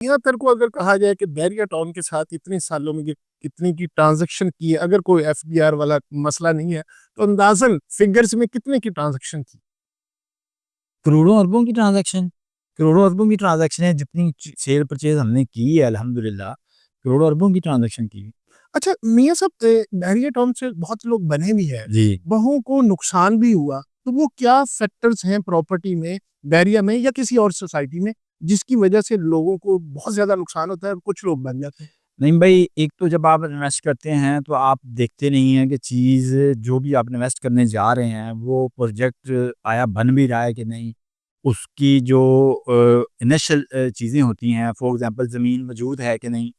यहाँ तेरे को अगर कहा जाए कि बैरिया टाउन के साथ इतने सालों में कितनी की ट्रांजैक्शन की है, अगर कोई एफबीआर वाला मसला नहीं है, तो अंदाजन फिगर्स में कितने की ट्रांजैक्शन की? करोड़ों अरबों की ट्रांज़ैक्शन करोड़ों अरबों की ट्रांज़ैक्शन है, जितनी सेल परचेज़ हमने की है अल्हम्दुलिल्लाह, करोड़ों अरबों की ट्रांज़ैक्शन की है। अच्छा मियाँ साहब, बैरिया टाउन से बहुत लोग बने भी हैं, जी। बहुओं को नुकसान भी हुआ, तो वो क्या फैक्टर्स हैं प्रॉपर्टी में, बैरिया में या किसी और सोसाइटी में, जिसकी वजह से लोगों को बहुत ज़्यादा नुकसान होता है और कुछ लोग बन जाते हैं? नहीं भई, एक तो जब आप इन्वेस्ट करते हैं तो आप देखते नहीं हैं कि चीज़ जो भी आप इन्वेस्ट करने जा रहे हैं, वो प्रोजेक्ट आया बन भी रहा है कि नहीं। उसकी जो इनिशियल चीज़ें होती हैं, फॉर एग्ज़ाम्पल ज़मीन मौजूद है कि नहीं,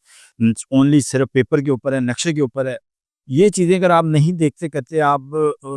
ओनली सिर्फ़ पेपर के ऊपर है, नक्शे के ऊपर है। ये चीज़ें अगर आप नहीं देखते करते, आप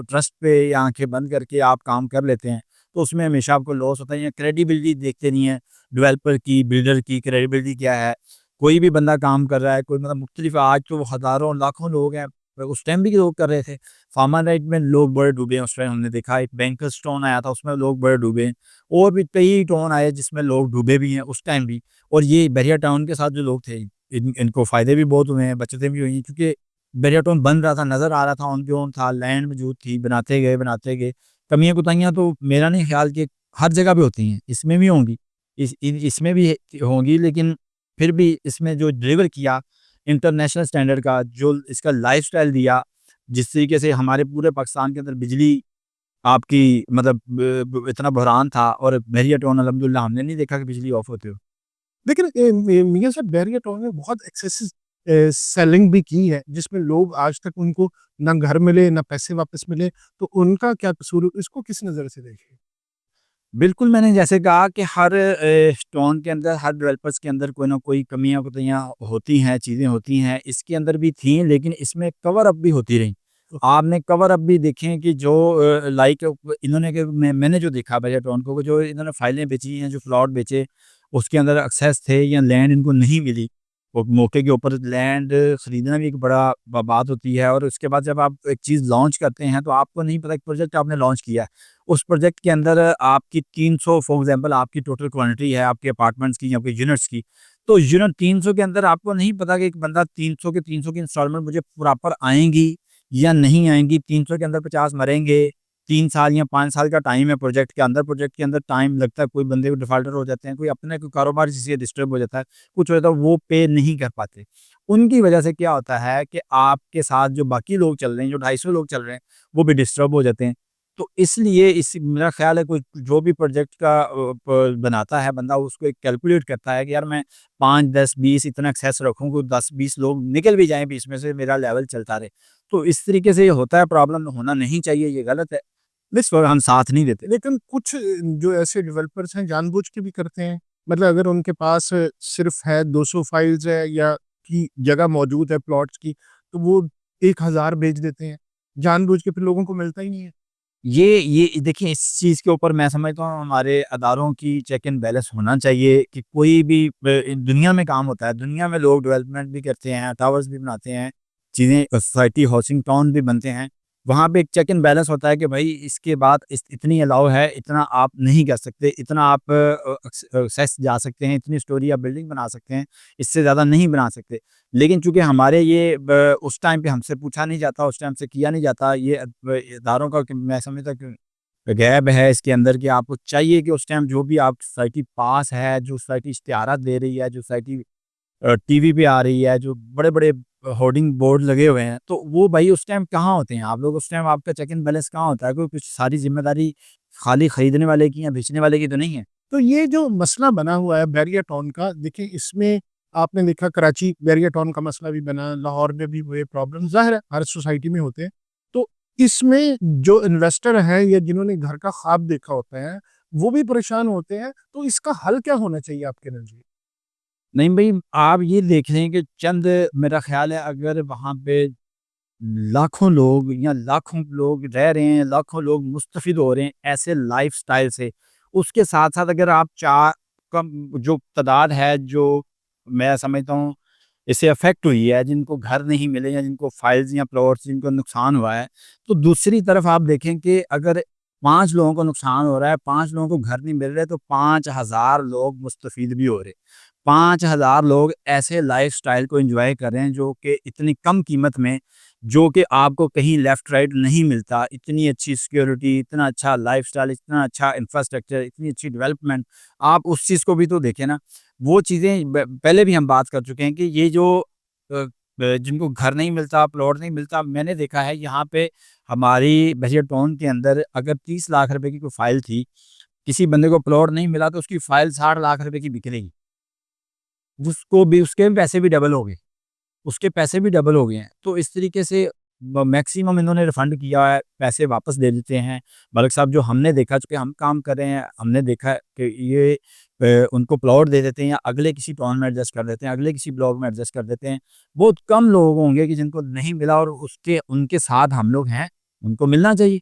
ट्रस्ट पे या आँखें बंद करके आप काम कर लेते हैं, तो उसमें हमेशा आपको लॉस होता है या क्रेडिबिलिटी देखते नहीं हैं, डेवलपर की, बिल्डर की क्रेडिबिलिटी क्या है। कोई भी बंदा काम कर रहा है, कोई मतलब मुख्तलिफ, आज तो हज़ारों, लाखों लोग हैं, उस टाइम भी लोग कर रहे थे। फार्मा राइट में लोग बड़े डूबे हैं, उस टाइम हमने देखा, एक बैंकर्स टोन आया था, उसमें लोग बड़े डूबे हैं। और भी कई टोन आए जिसमें लोग डूबे भी हैं उस टाइम भी। और ये बैरिया टाउन के साथ जो लोग थे, इनको फ़ायदे भी बहुत हुए हैं, बचतें भी हुई हैं, क्योंकि बैरिया टाउन बन रहा था, नज़र आ रहा था, ऑन पे ऑन था, लैंड मौजूद थी, बनाते गए, बनाते गए। कमियाँ-कुताहियाँ तो मेरा नहीं ख़्याल कि हर जगह पे होती हैं, इसमें भी होंगी, इसमें भी होंगी, लेकिन फिर भी इसमें जो डिलीवर किया इंटरनेशनल स्टैंडर्ड का, जो इसका लाइफ़स्टाइल दिया, जिस तरीके से हमारे पूरे पाकिस्तान के अंदर बिजली आपकी मतलब इतना बहरान था, और बहरिया टाउन अल्हम्दुलिल्लाह हमने नहीं देखा कि बिजली ऑफ होते हुए। लेकिन मियाँ साहब, बैरिया टाउन में बहुत एक्सेसिव सेलिंग भी की है, जिसमें लोग आज तक उनको ना घर मिले, ना पैसे वापस मिले, तो उनका क्या कसूर? इसको किस नज़र से देखें? बिल्कुल, मैंने जैसे कहा कि हर टाउन के अंदर, हर डेवलपर्स के अंदर कोई ना कोई कमियाँ-कुताहियाँ होती हैं, चीज़ें होती हैं। इसके अंदर भी थी, लेकिन इसमें कवर अप भी होती रहीं। आपने कवर अप भी देखे हैं कि जो लाइक इन्होंने के मैंने जो देखा बैरिया टाउन को, जो इन्होंने फाइलें बेची हैं, जो प्लॉट बेचे, उसके अंदर एक्सेस थे या लैंड इनको नहीं मिली। वो मौके के ऊपर लैंड खरीदना भी एक बड़ा बात होती है, और उसके बाद जब आप एक चीज़ लॉन्च करते हैं, तो आपको नहीं पता कि प्रोजेक्ट आपने लॉन्च किया है। उस प्रोजेक्ट के अंदर आपकी 300, फॉर एग्ज़ाम्पल आपकी टोटल क्वांटिटी है आपके अपार्टमेंट्स की या आपके यूनिट्स की, तो यूनिट 300 के अंदर आपको नहीं पता कि एक बंदा 300 की इंस्टॉलमेंट मुझे प्रॉपर आएँगी या नहीं आएँगी, 300 के अंदर 50 मरेंगे, 3 साल या 5 साल का टाइम है प्रोजेक्ट के अंदर टाइम लगता है, कोई बंदे को डिफ़ॉल्टर हो जाते हैं, कोई अपने कोई कारोबार जिससे डिस्टर्ब हो जाता है, कुछ हो जाता है, वो पे नहीं कर पाते। उनकी वजह से क्या होता है कि आपके साथ जो बाकी लोग चल रहे हैं, जो 250 लोग चल रहे हैं, वो भी डिस्टर्ब हो जाते हैं। तो इसलिए इस मेरा ख़्याल है, कोई जो भी प्रोजेक्ट का प बनाता है बंदा, उसको एक कैलकुलेट करता है कि यार मैं 5, 10, 20 इतना एक्सेस रखूँ कि 10-20 लोग निकल भी जाएँ बीच में से, मेरा लेवल चलता रहे। तो इस तरीके से ये होता है, प्रॉब्लम होना नहीं चाहिए, ये गलत है। और हम साथ नहीं देते। लेकिन कुछ जो ऐसे डेवलपर्स हैं जानबूझ के भी करते हैं। मतलब अगर उनके पास सिर्फ है 200 फाइल्स है या की जगह मौजूद है प्लॉट्स की, तो वो 1000 बेच देते हैं। जानबूझ के फिर लोगों को मिलता ही नहीं है। ये देखिए, इस चीज़ के ऊपर मैं समझता हूँ हमारे अदारों की चेक एंड बैलेंस होना चाहिए कि कोई भी दुनिया में काम होता है, दुनिया में लोग डेवलपमेंट भी करते हैं, टावर्स भी बनाते हैं, चीज़ें सोसाइटी हाउसिंग टाउन भी बनते हैं। वहाँ पे एक चेक एंड बैलेंस होता है कि भाई इसके बाद इतनी अलाउ है, इतना आप नहीं कर सकते, इतना आप एक्सेस जा सकते हैं, इतनी स्टोरी आप बिल्डिंग बना सकते हैं, इससे ज़्यादा नहीं बना सकते। लेकिन चूँकि हमारे ये उस टाइम पे हमसे पूछा नहीं जाता, उस टाइम से किया नहीं जाता, ये इदारों का कि मैं समझता कि गैब है इसके अंदर, कि आपको चाहिए कि उस टाइम जो भी आप सोसाइटी पास है, जो सोसाइटी इश्तिहारात दे रही है, जो सोसाइटी टीवी पे आ रही है, जो बड़े-बड़े होर्डिंग बोर्ड लगे हुए हैं, तो वो भाई उस टाइम कहाँ होते हैं? आप लोग उस टाइम, आपका चेक एंड बैलेंस कहाँ होता है? कोई कुछ सारी ज़िम्मेदारी खाली खरीदने वाले की या बेचने वाले की तो नहीं है। तो ये जो मसला बना हुआ है बैरिया टाउन का, देखिए इसमें आपने देखा कराची बैरिया टाउन का मसला भी बना, लाहौर में भी हुए प्रॉब्लम, ज़ाहिर है हर सोसाइटी में होते हैं। तो इसमें जो इन्वेस्टर हैं या जिन्होंने घर का ख्वाब देखा होता है, वो भी परेशान होते हैं। तो इसका हल क्या होना चाहिए आपके नज़रिए? नहीं भई, आप ये देख रहे हैं कि चंद, मेरा ख़्याल है अगर वहाँ पे लाखों लोग या लाखों लोग रह रहे हैं, लाखों लोग मुस्तफ़िद हो रहे हैं ऐसे लाइफ़स्टाइल से, उसके साथ-साथ अगर आप चा कम जो तादाद है, जो मैं समझता हूँ इससे अफ़ेक्ट हुई है, जिनको घर नहीं मिले या जिनको फाइल्स या प्लॉट्स जिनको नुकसान हुआ है, तो दूसरी तरफ आप देखें कि अगर 5 लोगों को नुकसान हो रहा है, 5 लोगों को घर नहीं मिल रहे, तो 5000 लोग मुस्तफ़ीद भी हो रहे हैं। 5000 लोग ऐसे लाइफ़स्टाइल को एन्जॉय कर रहे हैं जो कि इतनी कम कीमत में, जो कि आपको कहीं लेफ्ट राइट नहीं मिलता। इतनी अच्छी सिक्योरिटी, इतना अच्छा लाइफ़स्टाइल, इतना अच्छा इंफ्रास्ट्रक्चर, इतनी अच्छी डेवलपमेंट, आप उस चीज़ को भी तो देखें ना। वो चीज़ें ब पहले भी हम बात कर चुके हैं कि ये जो जिनको घर नहीं मिलता, प्लॉट नहीं मिलता, मैंने देखा है यहाँ पे हमारी बहिया टाउन के अंदर अगर 30 लाख रुपए की कोई फ़ाइल थी, किसी बंदे को प्लॉट नहीं मिला तो उसकी फ़ाइल 60 लाख रुपए की बिक रही। उसको भी उसके पैसे भी डबल हो गए। उसके पैसे भी डबल हो गए हैं। तो इस तरीके से मैक्सिमम इन्होंने रिफंड किया है, पैसे वापस दे देते हैं। मलिक साहब जो हमने देखा, चूँकि हम काम कर रहे हैं, हमने देखा है कि ये उनको प्लॉट दे देते हैं या अगले किसी टाउन में एडजस्ट कर देते हैं, अगले किसी ब्लॉक में एडजस्ट कर देते हैं। बहुत कम लोग होंगे कि जिनको नहीं मिला और उसके उनके साथ हम लोग हैं, उनको मिलना चाहिए।